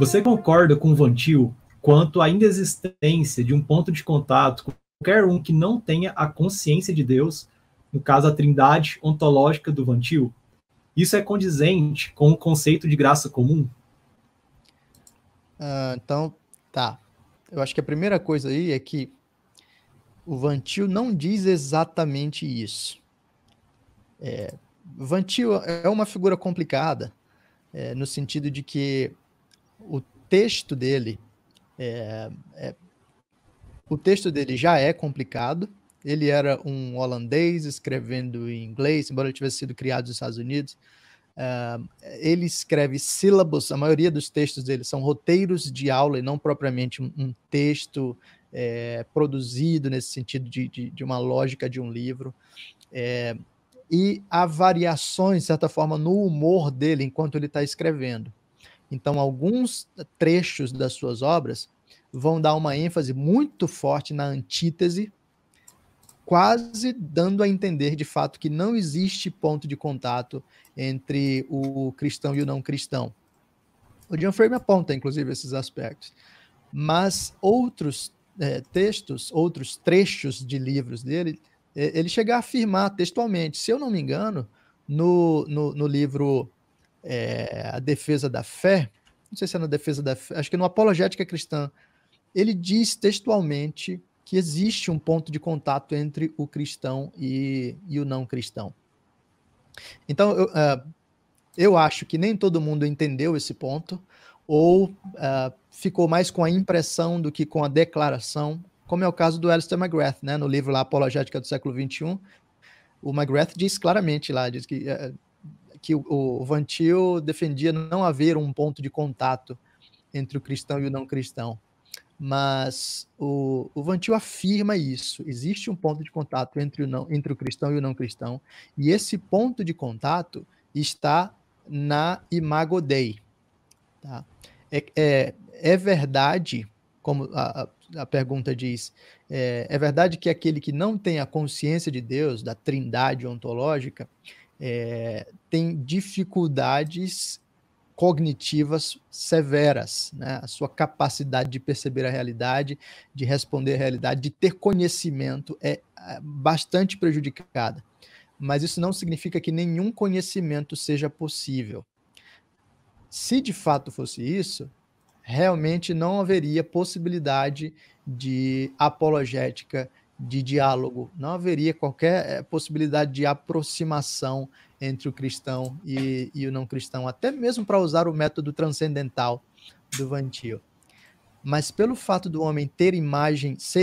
Você concorda com o Van Til quanto à inexistência de um ponto de contato com qualquer um que não tenha a consciência de Deus, no caso a trindade ontológica do Van Til? Isso é condizente com o conceito de graça comum? Então, tá. Eu acho que a primeira coisa aí é que o Van Til não diz exatamente isso. Van Til é uma figura complicada, no sentido de que o texto dele já é complicado. Ele era um holandês escrevendo em inglês, embora ele tivesse sido criado nos Estados Unidos. Ele escreve sílabos, a maioria dos textos dele são roteiros de aula e não propriamente um texto produzido nesse sentido de uma lógica de um livro. E há variações, de certa forma, no humor dele enquanto ele está escrevendo. Então, alguns trechos das suas obras vão dar uma ênfase muito forte na antítese, quase dando a entender, de fato, que não existe ponto de contato entre o cristão e o não cristão. O John Frame aponta, inclusive, esses aspectos. Mas outros textos, outros trechos de livros dele, ele chega a afirmar textualmente, se eu não me engano, no livro A Defesa da Fé, não sei se é na Defesa da Fé, acho que no Apologética Cristã, ele diz textualmente que existe um ponto de contato entre o cristão e o não cristão. Então, eu acho que nem todo mundo entendeu esse ponto, ou ficou mais com a impressão do que com a declaração, como é o caso do Alistair McGrath, né? No livro lá, Apologética do Século XXI, o McGrath diz claramente lá, diz que o Van Til defendia não haver um ponto de contato entre o cristão e o não cristão. Mas o Van Til afirma isso. Existe um ponto de contato entre o cristão e o não cristão, e esse ponto de contato está na Imago Dei. Tá? É verdade, como a pergunta diz, é verdade que aquele que não tem a consciência de Deus, da trindade ontológica, tem dificuldades cognitivas severas, né? A sua capacidade de perceber a realidade, de responder à realidade, de ter conhecimento é bastante prejudicada. Mas isso não significa que nenhum conhecimento seja possível. Se de fato fosse isso, realmente não haveria possibilidade de apologética, de diálogo, não haveria qualquer possibilidade de aproximação entre o cristão e o não cristão, até mesmo para usar o método transcendental do Van Til. Mas pelo fato do homem ser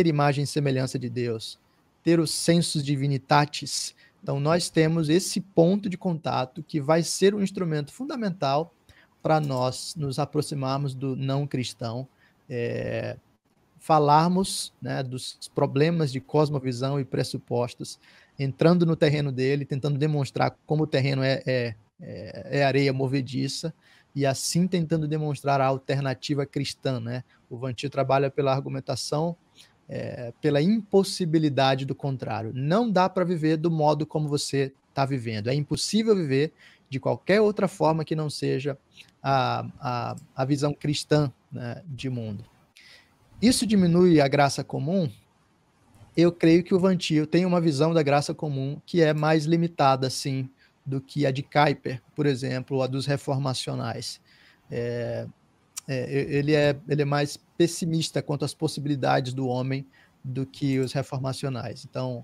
imagem e semelhança de Deus, ter os sensus divinitatis, então nós temos esse ponto de contato que vai ser um instrumento fundamental para nós nos aproximarmos do não cristão, falarmos, né, dos problemas de cosmovisão e pressupostos, entrando no terreno dele, tentando demonstrar como o terreno é areia movediça, e assim tentando demonstrar a alternativa cristã, né? O Van Til trabalha pela argumentação, pela impossibilidade do contrário. Não dá para viver do modo como você está vivendo. É impossível viver de qualquer outra forma que não seja a visão cristã, né, de mundo. Isso diminui a graça comum? Eu creio que o Van Til tem uma visão da graça comum que é mais limitada, sim, do que a de Kuyper, por exemplo, ou a dos reformacionais. Ele é mais pessimista quanto às possibilidades do homem do que os reformacionais. Então,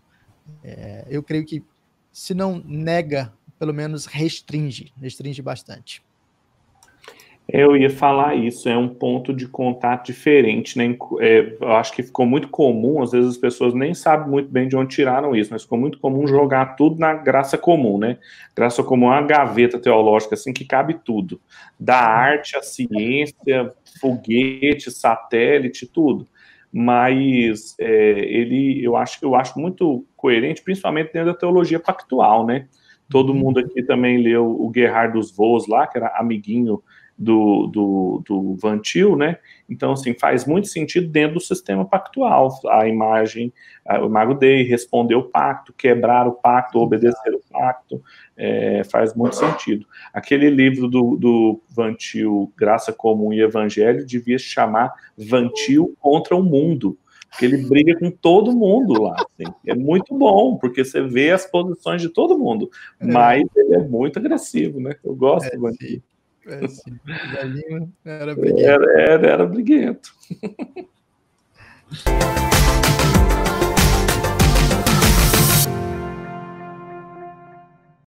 eu creio que, se não nega, pelo menos restringe bastante. Eu ia falar isso, é um ponto de contato diferente, né? Eu acho que ficou muito comum, às vezes as pessoas nem sabem muito bem de onde tiraram isso, mas ficou muito comum jogar tudo na graça comum, né? Graça comum é uma gaveta teológica, assim, que cabe tudo. Da arte, a ciência, foguete, satélite, tudo. Mas eu acho muito coerente, principalmente dentro da teologia pactual, né? Todo mundo aqui também leu o Gerhard dos Vos lá, que era amiguinho do Van Til, né? Então, assim, faz muito sentido dentro do sistema pactual. A imagem, o Imago Dei, responder o pacto, quebrar o pacto, obedecer o pacto, faz muito sentido. Aquele livro do Van Til, Graça Comum e Evangelho, devia se chamar Van Til contra o Mundo, porque ele briga com todo mundo lá. Assim. É muito bom, porque você vê as posições de todo mundo, mas ele é muito agressivo, né? Eu gosto do Van Til. Sim. O velhinho era briguento. Era briguento.